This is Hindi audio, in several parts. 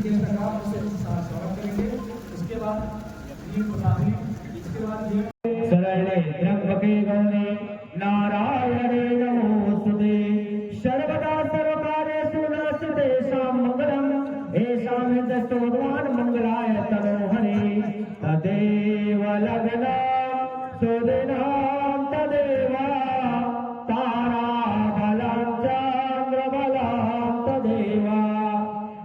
के सरकार से स्वागत करेंगे। उसके बाद इसके बाद शरणे त्र्यंबके गौरी नारायणे नमोस्तुते सर्वदा सर्वकार्येषु नमस्ते शां मंगलम् एषां दस्तु भगवान् मंगलाय तनोहरे तदेव लग्नं सुदिनं तदेव ताराबलं चन्द्रबलं तदेव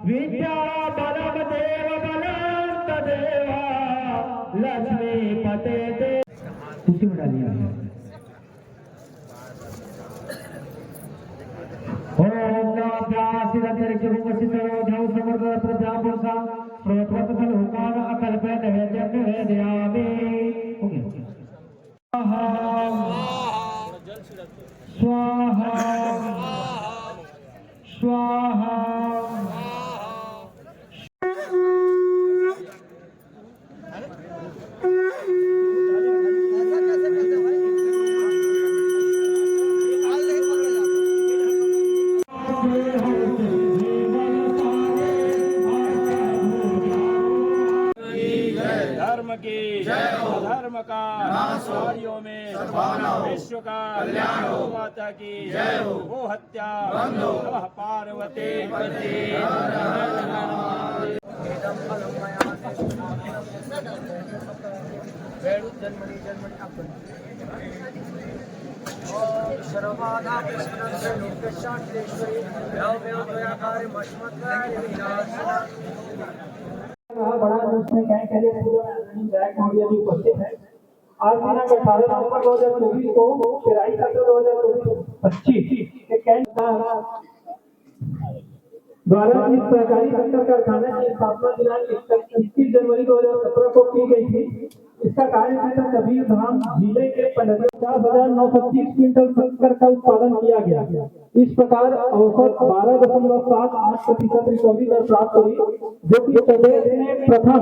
विद्याबलं देवबलं तदेव लक्ष्मीपते ते खुशी में डालिए। ओम नमः प्रासिद्ध जगमुखसिद्धो जौ समर्थ प्रजापुरुषा प्रोत्वत फल हुकार अकल्प नैवेद्य नैवेद्यामि। स्वाहा स्वाहा धर्म की धर्म का कार्यों में विश्व का कल्याण हो, माता की वो हत्या नमः पार्वती बड़ा उसमें क्या कहते हैं उपस्थित है। आज दिनांक 18 नवंबर 2024 को पेराई सत्र 2024-25 द्वारा इस सहकारी शक्कर कारखाना की स्थापना दिनांक 21 जनवरी 2017 को की गई थी। इसका कार्य क्षेत्र कबीर धाम जिले के 50,925 क्विंटल शक्कर का उत्पादन किया गया। इस प्रकार औसत 12.78% रिकवरी दर प्राप्त हुई, जो कि प्रदेश में प्रथम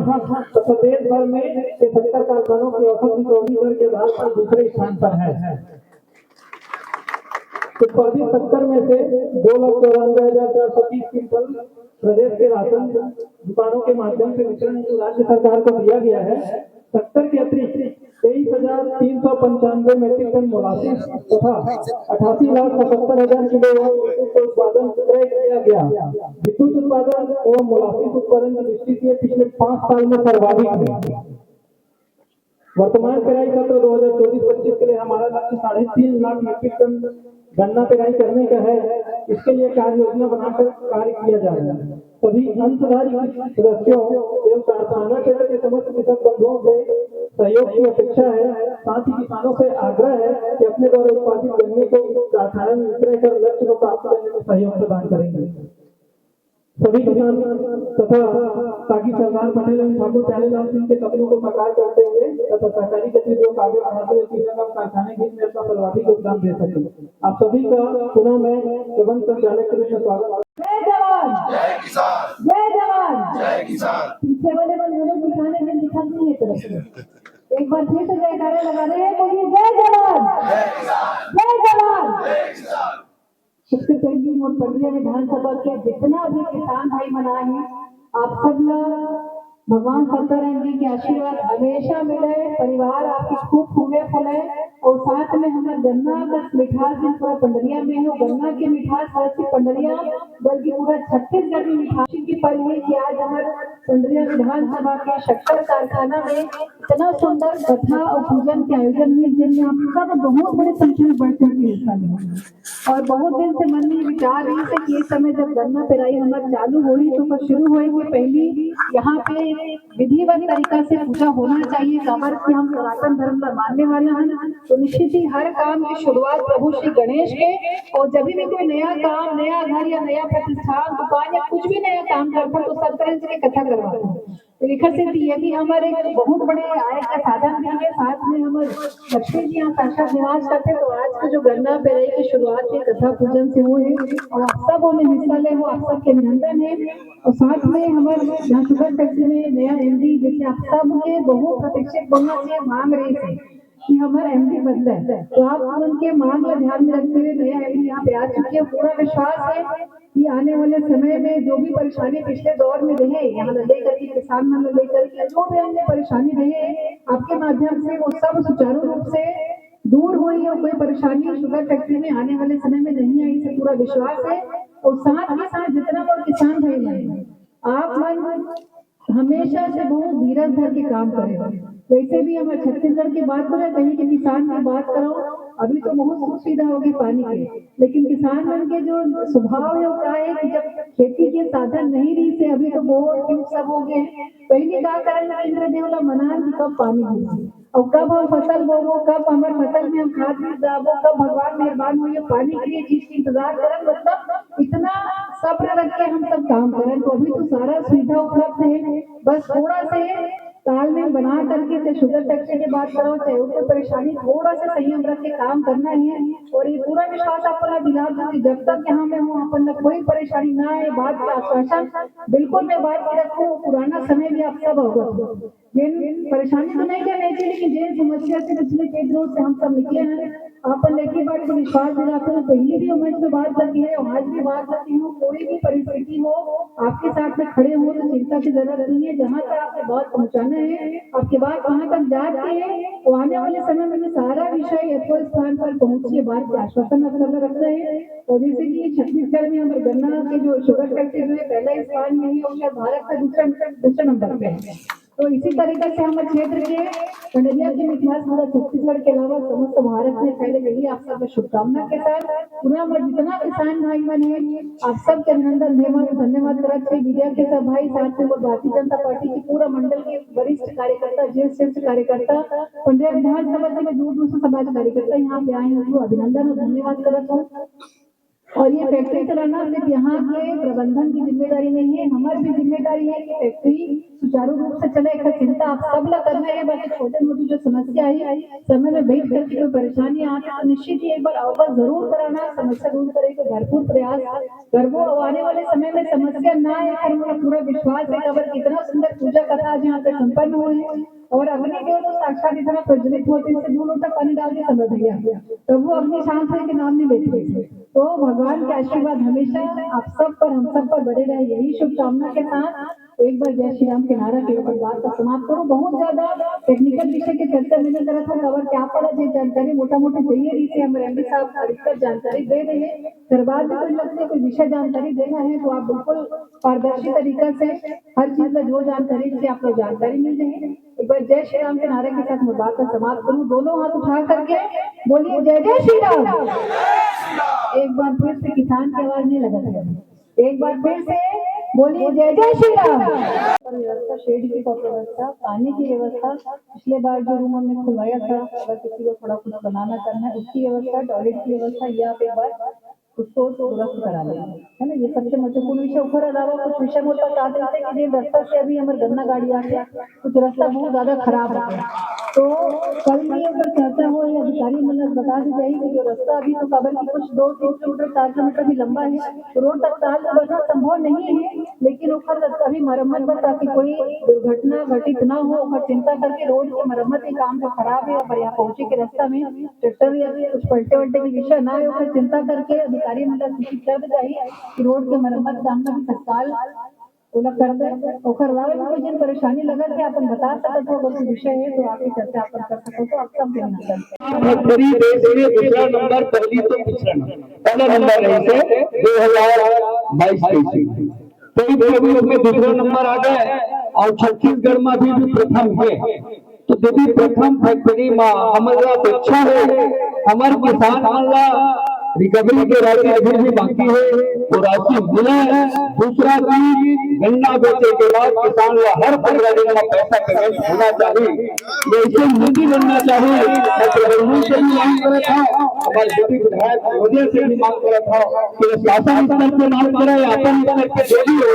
तथा देश भर में शक्कर कारखानों की औसत रिकवरी दर के आधार पर दूसरे स्थान पर है। उत्पादित शक्कर में से 2,94,430 क्विंटल प्रदेश के राशन दुकानों के माध्यम से वितरण राज्य सरकार को दिया गया है। शक्कर के अतिरिक्त 23,395 मीट्रिक टन मोलासिस तथा 88,77,000 किलो उत्पादन क्रय किया गया। विद्युत उत्पादन एवं मोलासिस उत्पादन की दृष्टि से पिछले 5 साल में सर्वाधिक है। वर्तमान पेराई सत्र 2024-25 के लिए हमारा लक्ष्य 3.5 लाख मीट्रिक टन गन्ना पेराई करने का है। इसके लिए कार्य योजना बनाकर कार्य किया जा रहा है। सभी अंशधारी सदस्यों एवं कारखाना क्षेत्र के समस्त किसान बंधुओं से सहयोग की अपेक्षा है। साथ ही किसानों से आग्रह है कि अपने द्वारा उत्पादित गन्ने को कारखाने में विक्रय कर लक्ष्य को प्राप्त करने में सहयोग प्रदान करेंगे। सभी किसान तथा ताकि सरदार पटेल एवं ठाकुर प्यारेलाल सिंह के सपनों को साकार करते हुए तथा सहकारी गतिविधियों को आगे बढ़ाते हुए किसान कारखाने के में अपना सर्वाधिक योगदान दे सके। आप सभी का पुनः मैं प्रबंध संचालक के रूप में स्वागत। जय जवान जय किसान जय जवान जय किसान। पीछे वाले बंधुओं दिखाने में दिखा नहीं है तरफ एक बार फिर से जयकारा लगा रहे हैं। बोलिए जय जवान जय किसान जय जवान जय किसान। सबसे पहले मोटपटिया विधानसभा के जितना भी किसान भाई मनाए हैं, आप सब लोग भगवान सत्यारायण जी के आशीर्वाद हमेशा मिले, परिवार आपकी खूब फूले फले और साथ में हमारे गन्ना का मिठास जिन पूरा पंडरिया में है, गन्ना की मिठास हर सी पंडरिया बल्कि पूरा छत्तीसगढ़ में मिठास की पल है कि आज हमारे पंडरिया विधानसभा के शक्कर कारखाना में इतना सुंदर कथा और पूजन के आयोजन हुए, जिनमें आप सब बहुत बड़ी संख्या में बढ़-चढ़ के हिस्सा लिया। और बहुत दिन से मन में विचार रही थे कि इस समय जब गन्ना पेराई हमारी चालू हुई तो शुरू हुई कि पहली यहाँ पे विधिवत तरीका से पूजा होना चाहिए। काबर कि हम सनातन धर्म का मानने वाले हैं, तो निश्चित ही हर काम की शुरुआत प्रभु श्री गणेश के, और जब भी कोई नया काम, नया घर या नया प्रतिष्ठान, दुकान या कुछ भी नया काम करता है तो सत्यारायण की कथा करवाते हैं। विकसित ये भी हमारे बहुत बड़े आय का साधन भी है। साथ में हम लक्ष्मी जी यहाँ साक्षात निवास करते, तो आज का जो गन्ना पेराई की शुरुआत है कथा पूजन से हुए है और आप सब हमें हिस्सा ले, वो आप सबके अभिनंदन है। और साथ में हमारे यहाँ शुगर फैक्ट्री में नया एमडी, जैसे आप सब के बहुत प्रतीक्षित बनना चाहिए, मांग रहे थे कि हमारा एमडी बदला है, तो आप उनके मांग को ध्यान में रखते हुए नया एमडी यहाँ पे आ चुकी है। पूरा विश्वास है कि आने वाले समय में जो भी परेशानी पिछले दौर में रहे, यहाँ लेकर के किसान मन लेकर के जो भी अन्य परेशानी रहे, आपके माध्यम से वो सब सुचारू रूप से दूर हुई और कोई परेशानी शुगर फैक्ट्री में आने वाले समय में नहीं आई, इसे पूरा विश्वास है। और साथ ही साथ जितना वो किसान भाई हैं, आप मन हमेशा से बहुत धीरज धर के काम करें। वैसे भी हमारे छत्तीसगढ़ की बात करें, कहीं के किसान की बात करो, अभी तो बहुत सुविधा होगी पानी की, लेकिन किसान मन के जो स्वभाव है वो क्या है कि जब खेती के साधन नहीं रही से अभी तो बहुत ट्यूब सब हो गए। पहले क्या करेंगे, इंद्रदेव ला मनान कि कब पानी गिरे और कब हम फसल बोबो, कब हमारे फसल में हम खाद बीज डाबो, कब भगवान मेहरबान हुई पानी के लिए चीज की इंतजार करें। मतलब इतना सब्र रख के हम सब काम करें, तो अभी तो सारा सुविधा उपलब्ध है। बस थोड़ा से तालमेल बना करके, चाहे शुगर फैक्ट्री की बात करो, चाहे कोई परेशानी, थोड़ा सा संयम रख के काम करना है। और ये पूरा विश्वास आपको दिला दूं कि जब तक यहाँ मैं हूँ अपन कोई परेशानी ना आए, बात का आश्वासन बिल्कुल मैं बात की रखूँ। पुराना समय भी आप सब अवगत, जिन परेशानी तो नहीं कहना चाहिए, लेकिन जिन समस्या से पिछले कई दिनों से हम सब निकले हैं, अपन लेके बात को विश्वास दिलाते हैं। पहले भी उम्मीद में बात करती है और आज भी बात करती हूँ, कोई भी परिस्थिति हो आपके साथ में खड़े हो तो चिंता की जरूरत नहीं है। जहाँ तक आपके बात पहुँचाना है, आपकी बात वहाँ तक जाती है, तो आने वाले समय में सारा विषय यथोचित स्थान पर पहुँचिए, बात का आश्वासन अपना रखना है। और जैसे कि छत्तीसगढ़ में हमारे गन्ना के जो शुगर फैक्ट्री जो है पहले स्थान में ही, और शायद भारत का दूसरा नंबर पे है। तो इसी तरीके से हमारे क्षेत्र के कंडरिया के इतिहास पूरा छत्तीसगढ़ के अलावा समस्त भारत में फैले गई। आप सबको शुभकामना के साथ पूरा हमारे जितना किसान भाई मन है, आप सबके अभिनंदन धन्यवाद करते हैं। मीडिया के सब भाई, साथ में भारतीय जनता पार्टी की पूरा मंडल के वरिष्ठ कार्यकर्ता, ज्येष्ठ कार्यकर्ता, पंजाब विधानसभा से दूर दूर से समाज कार्यकर्ता यहाँ पे आए हैं, अभिनंदन और धन्यवाद करता हूँ। और ये फैक्ट्री चलाना सिर्फ यहाँ के प्रबंधन की जिम्मेदारी नहीं है, हमारी भी जिम्मेदारी है कि फैक्ट्री सुचारू रूप से चले। एक चिंता आप सब लोग करना है। बाकी छोटे मोटी जो समस्या आई समय में बैठ करके कोई परेशानी आती तो निश्चित ही एक बार अवगत जरूर कराना, समस्या दूर करे के भरपूर प्रयास करबो। आने वाले समय में समस्या ना आए, पूरा विश्वास है। खबर कितना सुंदर पूजा कथा आज यहाँ पे संपन्न हुई और अग्निदेव तो साक्षात इतना प्रज्वलित होते हैं, दूर तक पानी डाल के समझ गया प्रभु अग्नि शांत के नाम नहीं लेते। तो भगवान के आशीर्वाद हमेशा आप सब पर, हम सब पर बने रहे, यही शुभकामना के साथ एक बार जय श्री राम के नारा के ऊपर बात का समाप्त करो। बहुत ज्यादा टेक्निकल विषय की चर्चा मैंने करा था, खबर क्या पड़ा जो जानकारी मोटा मोटी चाहिए रही थी, हमारे एमडी साहब अधिकतर जानकारी दे रहे हैं। फिर बाद में कोई लगता है कोई विषय जानकारी देना है तो आप बिल्कुल पारदर्शी तरीका से हर चीज का जो जानकारी से आपको जानकारी मिल जाएगी। एक बार जय श्री राम के नारे के साथ मैं बात का समाप्त करूँ। दोनों हाथ उठा करके बोलिए जय जय श्री राम। एक बार फिर से किसान की आवाज नहीं लगा, एक बार फिर से बोलिए जय जय श्री राम। व्यवस्था, शेड की व्यवस्था, पानी की व्यवस्था, पिछले बार जो रूम हमने खुलवाया था, अगर किसी को थोड़ा कुछ बनाना करना है उसकी व्यवस्था, टॉयलेट की व्यवस्था, ये आप एक बार उसको दुरुस्त करा लेंगे, है ना। ये सबसे महत्वपूर्ण विषय। ऊपर अलावा कुछ विषय मुझ पर आते थे कि रास्ता से अभी हमारे गन्ना गाड़ी आ गया, कुछ रास्ता बहुत ज्यादा खराब है, तो कल भी अगर चर्चा हो या अधिकारी मतलब बता दी जाएगी कि जो रास्ता अभी तो कबल की कुछ 2-3 किलोमीटर 4 किलोमीटर भी लंबा है, तो रोड तक ताल बढ़ना संभव नहीं है, लेकिन ऊपर रास्ता भी मरम्मत पर, ताकि कोई दुर्घटना घटित न हो, और चिंता करके रोड की मरम्मत के काम जो खराब है और यहाँ पहुंचे के रास्ता में ट्रैक्टर या कुछ पलटे वलटे की विषय ना हो, चिंता करके अधिकारी मतलब सूचित कर चाहिए कि रोड के मरम्मत काम का भी तत्काल ओला कर दे। ओकर अलावा भी कोई जिन परेशानी लगत है अपन बता सकते हो, कोई विषय है तो आपकी चर्चा अपन कर सको तो आप सब पूरी देश में दूसरा नंबर, पहली तो दूसरा नंबर, पहला नंबर है से 2022 तो इसमें दूसरा नंबर आ गए और छत्तीसगढ़ में भी प्रथम है। तो यदि प्रथम फैक्ट्री में हमारा अपेक्षा है, हमारे किसान हमारा रिकवरी के राशि अभी भी बाकी है तो राशि मिले। दूसरा चीज, गन्ना बेचे के बाद किसान को हर 15 दिन में पैसा पेमेंट होना चाहिए, ऐसे नीति बनना चाहिए। प्रधानमंत्री से भी मांग करा था, हमारे बेटी विधायक महोदय से भी मांग करा था कि शासन स्तर पे मांग करे, अपन स्तर पे जो भी हो।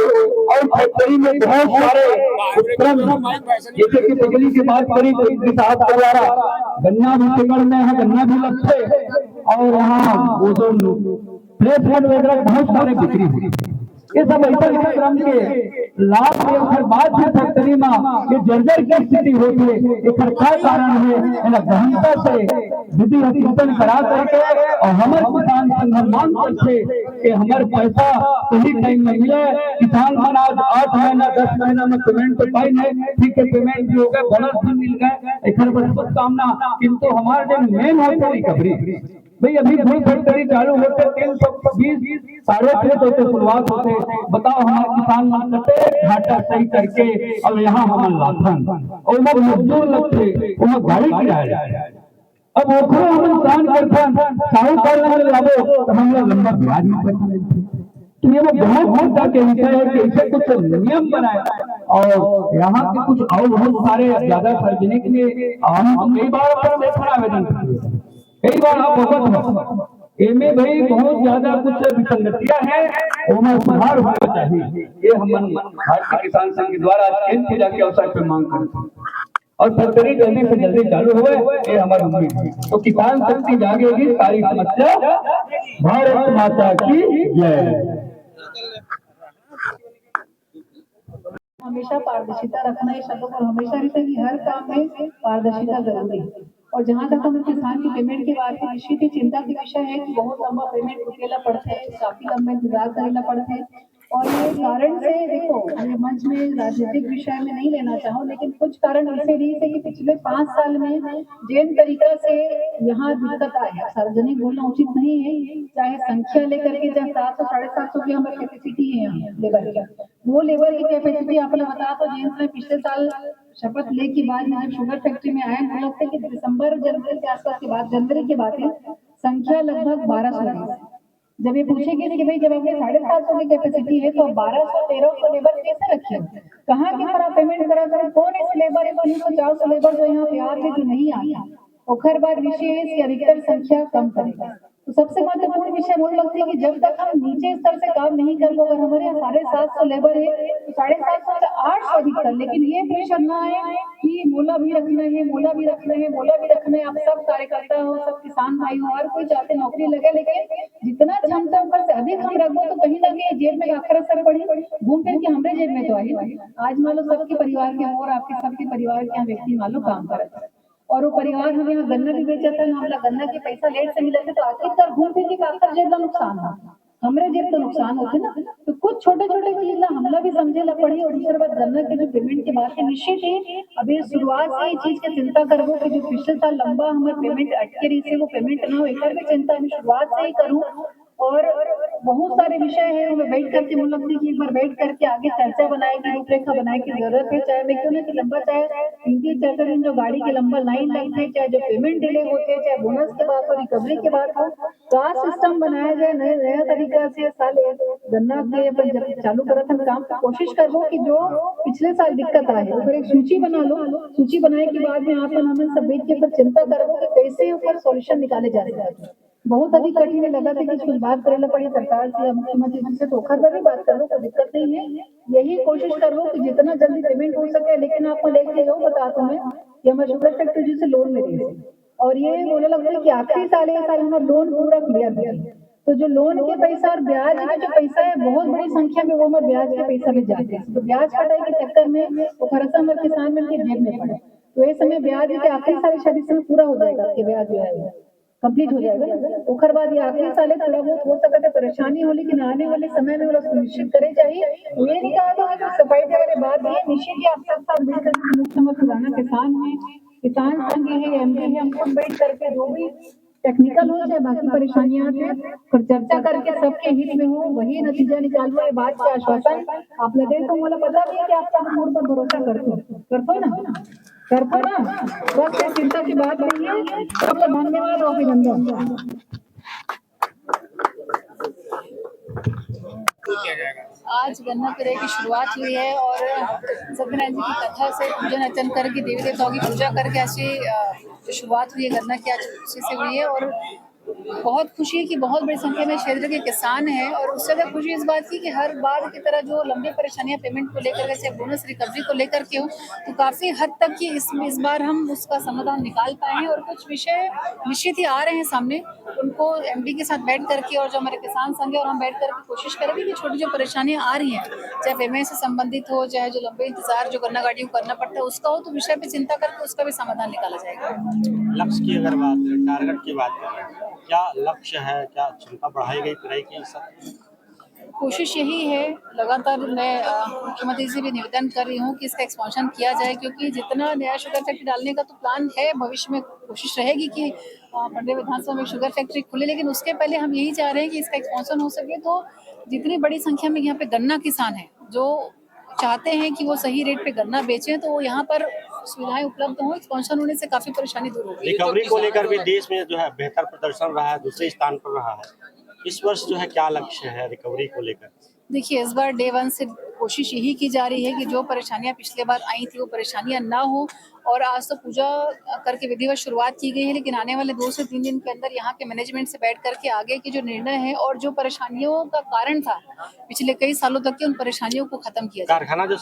और फैक्ट्री में बहुत सारे उपक्रम, जैसे कि बिजली की बात करी तो साहब के द्वारा गन्ना भी टिकट में है, गन्ना भी लगते और वहाँ वो जो प्लेटफॉर्म वगैरह बहुत सारे बिक्री हुई। ये सब ऐसा क्रम के लाभ के ओकर बाद भी फैक्ट्री में ये जर्जर की स्थिति होती है। एकर क्या कारण है, एना गहनता से विधि चिंतन करा करके और हमारे किसान संगठन मांग करते कि हमारे पैसा सही टाइम में मिले। किसान मन आज 8 महीना 10 महीना में पेमेंट तो पाई नहीं, ठीक है पेमेंट भी हो गए, बोनस भी मिल गए, एकर बड़ शुभकामना। किंतु हमारे जो मेन होते रिकवरी भाई अभी कोई फैक्ट्री चालू होते 320 3.5 होते शुरुआत होते। बताओ हमारे किसान मन करते घाटा सही करके और यहाँ हम लाथन और वो मजदूर लगते वो गाड़ी किराया। अब ओखरो हम दान करथन साहूकार लगे लाबो तो हम लंबा ब्याज में पैसा लेते। तो ये वो बहुत मुद्दा के विषय है कि इसे कुछ नियम बनाए और यहाँ के कुछ और बहुत सारे ज्यादा सार्वजनिक में हम कई बार पर लेखन आवेदन किए, कई बार आप अवगत हो एमे भाई बहुत ज्यादा कुछ विसंगतियां हैं, उनमें सुधार होना चाहिए। ये हम भारतीय किसान संघ के द्वारा केंद्र पूजा के अवसर पर मांग करते हैं और फैक्ट्री जल्दी से जल्दी चालू हुए, ये हमारी उम्मीद है। तो किसान शक्ति जागेगी, सारी समस्या भारत माता की जय। हमेशा पारदर्शिता रखना है शब्दों पर हमेशा रहता है कि हर काम में पारदर्शिता जरूरी है। और जहाँ तक हम किसान की पेमेंट की बात है, निश्चित ही चिंता की विषय है कि बहुत लंबा पेमेंट रुकेला पड़ता है, काफी लंबा इंतजार करेला पड़ता है। और ये कारण से देखो ये मंच में राजनीतिक विषय में नहीं लेना चाहूँ, लेकिन कुछ कारण ऐसे रही थे कि पिछले 5 साल में जिन तरीका से यहाँ दिक्कत आई है, सार्वजनिक बोलना उचित नहीं है, चाहे संख्या लेकर के चाहे 700 750 की हमारी कैपेसिटी है यहाँ लेबर की, वो लेबर की कैपेसिटी आपने बताया तो जेम्स ने पिछले साल शपथ ले के बाद में जब शुगर फैक्ट्री में आए हम लोग थे कि दिसंबर जनवरी के आसपास के बाद जनवरी के बाद संख्या लगभग 1200 है। जब ये पूछेंगे कि भाई जब हमें 750 की कैपेसिटी है तो 1200-1300 लेबर कैसे रखे, कहाँ की तरह पेमेंट करा करें, कौन इस लेबर है 300-400 लेबर जो यहाँ पे आते जो नहीं आता, और हर बार विषय है इसकी अधिकतर संख्या कम करेगा। तो सबसे महत्वपूर्ण विषय मुझे लगता है कि जब तक हम नीचे स्तर से काम नहीं कर पाओ, अगर हमारे यहाँ 750 लेबर है तो 750 से 800 अधिकतर, लेकिन ये प्रेशर ना आए कि मोला भी रखना है, मोला भी रखना है, मोला भी रखना है। आप सब कार्यकर्ता हो, सब किसान भाई हो, हर कोई चाहते नौकरी लगे, लेकिन जितना क्षमता ऊपर से अधिक हम रखो तो कहीं ना कहीं जेब में आखिर असर पड़ी, घूम फिर के हमारे जेब में तो आई। आज मान लो सबके परिवार के और आपके सबके परिवार के यहाँ व्यक्ति मान लो काम करते हैं और वो परिवार हमें यहाँ गन्ना भी बेचा था, हम गन्ना के पैसा लेट से मिले थे, तो आखिरकार घूम फिर के आखिर जेब का नुकसान था, हमारे जेब तो नुकसान होते ना। तो कुछ छोटे छोटे चीज ना हमला भी समझे ला पड़ी। और दूसरी बात गन्ना के जो पेमेंट के बात है, निश्चित ही अभी शुरुआत से ही चीज की चिंता करबो कि जो पिछले साल लंबा हमारे पेमेंट अटके रही थी वो पेमेंट ना हो, एक भी चिंता मैं शुरुआत से ही करूँ। और बहुत सारे विषय है वो बैठ करके मुझे लगता है कि एक बार बैठ करके आगे चर्चा बनाए की रूपरेखा बनाए की जरूरत है। चाहे मैं क्यों ना कि लंबा चाहे 3-4 दिन जो गाड़ी के लंबा लाइन लगते हैं, चाहे जो पेमेंट डिले होते हैं, चाहे बोनस की बात हो, रिकवरी की बात हो, क्या सिस्टम बनाया जाए नया तरीका से। साल गन्ना के अपन जब चालू करा था काम, कोशिश करो कि जो पिछले साल दिक्कत आई है ऊपर एक सूची बना लो, सूची बनाने के बाद में आप हमें सब बैठ के चिंता करो कि कैसे ऊपर सोल्यूशन निकाले जा रहे हैं। बहुत अधिक कठिन लगा था कि कुछ बात करना पड़ी सरकार से या मुख्यमंत्री जी से, तो खबर भी बात कर लो, कोई दिक्कत नहीं है। यही कोशिश कर लो कि जितना जल्दी पेमेंट हो सके। लेकिन आपको लेके लो बता तुम्हें कि हमारे शुगर फैक्ट्री जी से लोन मिले और ये बोलने लगता है कि आखिरी साल हमारा लोन पूरा क्लियर है, तो जो लोन के पैसा और ब्याज का जो पैसा है बहुत बड़ी संख्या में वो हमारे ब्याज के पैसा में जाते हैं। तो ब्याज कटाई के चक्कर में वो खर्चा हमारे किसान में जेब में पड़े, तो ये समय ब्याज के आखिरी साल शादी से पूरा हो जाएगा कि ब्याज जो है कंप्लीट हो जाएगा। उसके बाद ये आखिरी साल थोड़ा बहुत हो सकता है परेशानी हो, लेकिन आने वाले समय में सुनिश्चित करे चाहिए। ये नहीं कहा था जो सफाई वाले बात है, निश्चित ही आप सब साथ मिलकर मुख्यमंत्री पुराना किसान है, किसान संघ है, एमपी है, हम सब बैठ करके जो भी टेक्निकल हो चाहे बाकी परेशानियां आती है पर चर्चा करके सबके हित में हो वही नतीजा निकालो। ये बात का आश्वासन आप लगे तो मुझे पता भी है कि आप सब मूड पर भरोसा करते ना बस ये चिंता की बात नहीं है। सबको धन्यवाद और अभिनंदन। आज गन्ना क्रे की शुरुआत हुई है और सत्यनारायण जी की कथा से पूजन अर्चन करके देवी देवताओं की पूजा करके ऐसी शुरुआत हुई है गन्ना की, आज उसी से हुई है। और बहुत खुशी है कि बहुत बड़ी संख्या में क्षेत्र के किसान हैं, और उससे ज़्यादा खुशी इस बात की कि हर बार की तरह जो लंबी परेशानियां पेमेंट को लेकर के, चाहे बोनस रिकवरी को लेकर के हो, तो काफ़ी हद तक कि इस बार हम उसका समाधान निकाल पाए हैं। और कुछ विषय निश्चित ही आ रहे हैं सामने, उनको एमडी के साथ बैठ करके और जो हमारे किसान संघ है और हम बैठ करके कोशिश करेंगे कि छोटी जो परेशानियां आ रही हैं, चाहे पेमेंट से संबंधित हो, चाहे जो लंबे इंतजार जो गन्ना गाड़ियों को करना पड़ता है उसका हो, तो विषय पे चिंता करके उसका भी समाधान निकाला जाएगा। लक्ष्य की अगर बात करें, टारगेट की बात करें, क्या लक्ष्य है, क्या क्षमता बढ़ाई गई पेराई की? सब कोशिश यही है, लगातार मैं मुख्यमंत्री से भी निवेदन कर रही हूँ कि इसका एक्सपांशन किया जाए, क्योंकि जितना नया शुगर फैक्ट्री डालने का तो प्लान है, भविष्य में कोशिश रहेगी कि पंडे विधानसभा में शुगर फैक्ट्री खुले, लेकिन उसके पहले हम यही चाह रहे हैं कि इसका एक्सपांशन हो सके। तो जितनी बड़ी संख्या में यहाँ पे गन्ना किसान हैं जो चाहते हैं कि वो सही रेट पे गन्ना बेचें, तो यहाँ पर सुविधाएं उपलब्ध हों, एक्सपांशन होने से काफी परेशानी दूर होगी। रिकवरी को लेकर भी देश में जो है बेहतर प्रदर्शन रहा है, दूसरे स्थान पर रहा है। इस वर्ष जो है क्या लक्ष्य है रिकवरी को लेकर? देखिए, इस बार डे 1 से कोशिश यही की जा रही है कि जो परेशानियां पिछले बार आई थी वो परेशानियां ना हो। और आज तो पूजा करके विधिवत शुरुआत की गई है, लेकिन आने वाले 2 से 3 दिन के अंदर यहाँ के मैनेजमेंट से बैठ करके आगे के जो निर्णय है और जो परेशानियों का कारण था पिछले कई सालों तक की, उन परेशानियों को खत्म किया जाए। कारखाना जो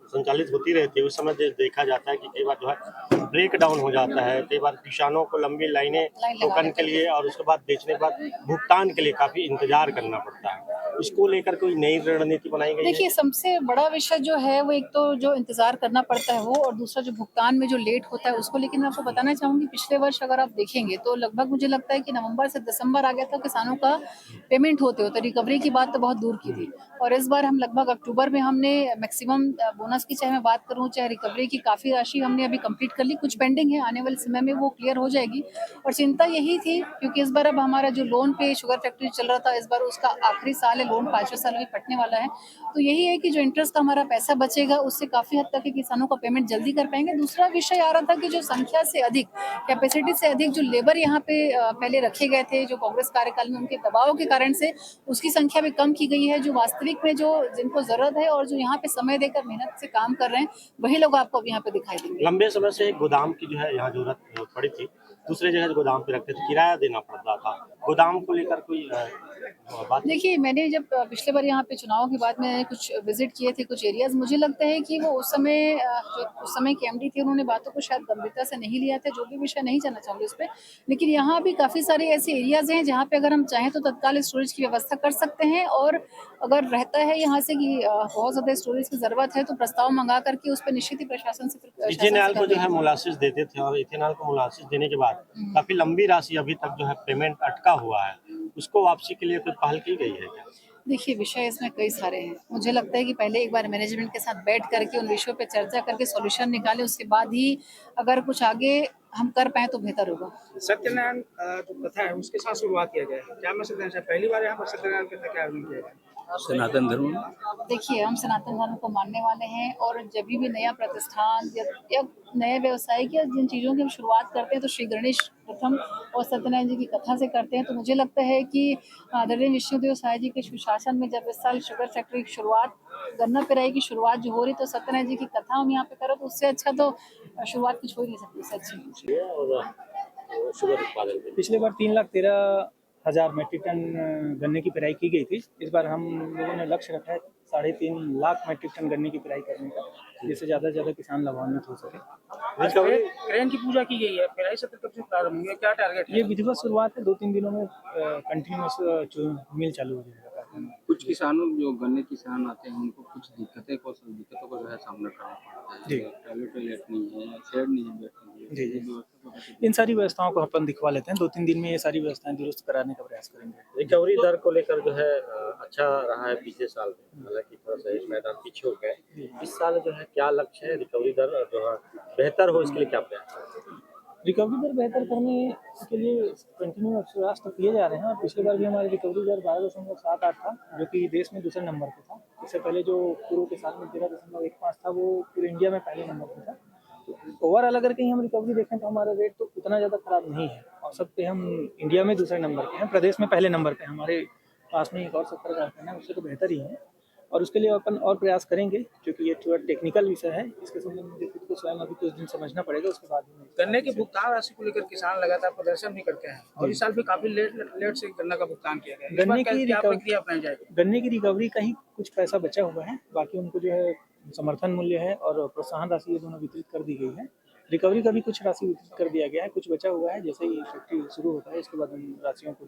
संचालित होती रहती है, उस समय देखा जाता है कि कई बार जो है ब्रेक डाउन हो जाता है, कई बार किसानों को लंबी लाइनें टोकन के लिए और उसके बाद बेचने के बाद भुगतान के लिए काफी इंतजार करना पड़ता है। इसको लेकर कोई नई रणनीति बनाई गई है? देखिए, सबसे बड़ा विषय जो है वो एक तो जो इंतजार करना पड़ता है वो, और दूसरा जो भुगतान में जो लेट होता है उसको। लेकिन मैं आपको बताना चाहूंगी, पिछले वर्ष अगर आप देखेंगे तो लगभग मुझे लगता है कि नवंबर से दिसंबर आ गया था किसानों का पेमेंट होते होते, रिकवरी की बात तो बहुत दूर की थी। और इस बार हम लगभग अक्टूबर में हमने मैक्सिमम बोनस की, चाहे मैं बात करूं चाहे रिकवरी की, काफी राशि हमने अभी कंप्लीट कर ली। कुछ पेंडिंग है, आने वाले समय में वो क्लियर हो जाएगी। और चिंता यही थी क्योंकि इस बार अब हमारा जो लोन पे शुगर फैक्ट्री चल रहा था, इस बार उसका आखिरी साल है, लोन 5वें साल में फटने वाला है। तो यही है कि जो इंटरेस्ट का हमारा पैसा बचेगा उससे काफी हद तक के किसानों का पेमेंट जल्दी कर पाएंगे। दूसरा विषय आ रहा था कि जो संख्या से अधिक, कैपेसिटी से अधिक जो लेबर यहाँ पे पहले रखे गए थे, जो कांग्रेस कार्यकाल में उनके दबाव के कारण से उसकी संख्या भी कम की गई है। जो वास्तविक में जो जिनको जरूरत है और जो यहाँ पे समय देकर मेहनत से काम कर रहे हैं, वही लोग आपको अब यहाँ पे दिखाई देंगे। लंबे समय से एक गोदाम की जो है यहाँ जरूरत पड़ी थी, दूसरे जगह गोदाम पे रखते थे, किराया देना पड़ता था। गोदाम को लेकर कोई बात? देखिए, मैंने जब पिछले बार यहाँ पे चुनाव के बाद मैंने कुछ विजिट किए थे कुछ एरियाज, मुझे लगता है कि वो उस समय जो उस समय के एमडी थे उन्होंने बातों को शायद गंभीरता से नहीं लिया था। जो भी विषय नहीं जाना चाहूँगी उस पर, लेकिन यहाँ भी काफ़ी सारे ऐसे एरियाज हैं जहाँ पे अगर हम चाहें तो तत्काल स्टोरेज की व्यवस्था कर सकते हैं। और अगर रहता है यहाँ से कि बहुत ज़्यादा स्टोरेज की ज़रूरत है तो प्रस्ताव मंगा करके उस पर निश्चित ही प्रशासन से इथेनॉल को जो है मोलासिस देते थे, और इथेनॉल को मोलासिस देने के बाद काफी लंबी राशि अभी तक जो है पेमेंट अटका हुआ है, उसको वापसी के लिए कोई पहल की गई है क्या? देखिए, विषय इसमें कई सारे हैं। मुझे लगता है कि पहले एक बार मैनेजमेंट के साथ बैठ करके उन विषयों पे चर्चा करके सॉल्यूशन निकालें, उसके बाद ही अगर कुछ आगे हम कर पाए तो बेहतर होगा। सत्यनारायण जो कथा है उसके साथ शुरुआत किया गया है, क्या मैं सत्यनारायण पहली बार यहाँ पर सत्यनारायण कथा क्या आयोजन किया गया? सनातन धर्म देखिए, हम सनातन धर्म को मानने वाले हैं और जब भी नया प्रतिष्ठान या नए व्यवसाय की जिन चीज़ों की हम शुरुआत करते हैं तो श्री गणेश प्रथम और सत्यनारायण जी की कथा से करते हैं। तो मुझे लगता है कि आदरणीय विष्णुदेव साय जी के सुशासन में जब इस साल शुगर फैक्ट्री की शुरुआत, गन्ना पेराई की शुरुआत जो हो रही, तो सत्यनारायण जी की कथा हम यहाँ पे करो तो उससे अच्छा तो शुरुआत कुछ हो ही नहीं सकती, उससे अच्छी। और शुगर उत्पादन के पिछले बार 3,13,000 मैट्रिक टन गन्ने की पेराई की गई थी। इस बार हम लोगों ने लक्ष्य रखा है 3.5 लाख मैट्रिक टन गन्ने की पेराई करने का, जिससे ज़्यादा से ज़्यादा किसान लाभान्वित हो सके। क्रेन की पूजा की गई है, पेराई सत्र कब से प्रारंभ होंगे, क्या टारगेट है? ये विधिवत शुरुआत है, 2-3 दिनों में कंटिन्यूस मिल चालू हो जाएगा। कुछ किसानों जो गन्ने किसान आते हैं उनको कुछ दिक्कतों का जो है सामना करना पड़ता है। जी। टॉयलेट नहीं है, शेड नहीं है बैठने के लिए। जी। इन सारी व्यवस्थाओं को अपन दिखवा लेते हैं, 2-3 दिन में ये सारी व्यवस्थाएं दुरुस्त कराने का प्रयास करेंगे। रिकवरी दर को लेकर जो है अच्छा रहा है पिछले साल में, हालांकि थोड़ा सा इस मैदान पीछे हो गए। इस साल जो है क्या लक्ष्य है, रिकवरी दर जो है बेहतर हो इसके लिए क्या प्रयास है? रिकवरी दर बेहतर करने के लिए कंटिन्यू प्रयास तो किए जा रहे हैं। पिछले बार भी हमारी रिकवरी दर 12.78 था, जो कि देश में दूसरे नंबर पे था। इससे पहले जो पूर्व के साल में 13.15 था, वो पूरे इंडिया में पहले नंबर पे था। तो ओवरऑल अगर कहीं हम रिकवरी देखें तो हमारा रेट तो उतना ज़्यादा खराब नहीं है। और सब पे हम इंडिया में दूसरे नंबर पे हैं, प्रदेश में पहले नंबर पे। हमारे पास में एक और 70 कारखाना है, उससे तो बेहतर ही है। और उसके लिए अपन और प्रयास करेंगे, क्योंकि ये थोड़ा टेक्निकल विषय है। इसके संबंध में मुझे खुद को स्वयं अभी कुछ दिन समझना पड़ेगा, उसके बाद ही गन्ने की भुगतान राशि को लेकर किसान लगातार प्रदर्शन भी करते हैं और इस साल भी काफी लेट से गन्ना का भुगतान किया गया है। इस बार क्या प्रक्रिया अपनाई जाएगी? गन्ने की रिकवरी का ही कुछ पैसा बचा हुआ है, बाकी उनको जो है समर्थन मूल्य है और प्रोत्साहन राशि ये दोनों वितरित कर दी गई है। रिकवरी का भी कुछ राशि वितरित कर दिया गया है, कुछ बचा हुआ है। जैसे ही फैक्ट्री शुरू होता है इसके बाद उन राशियों को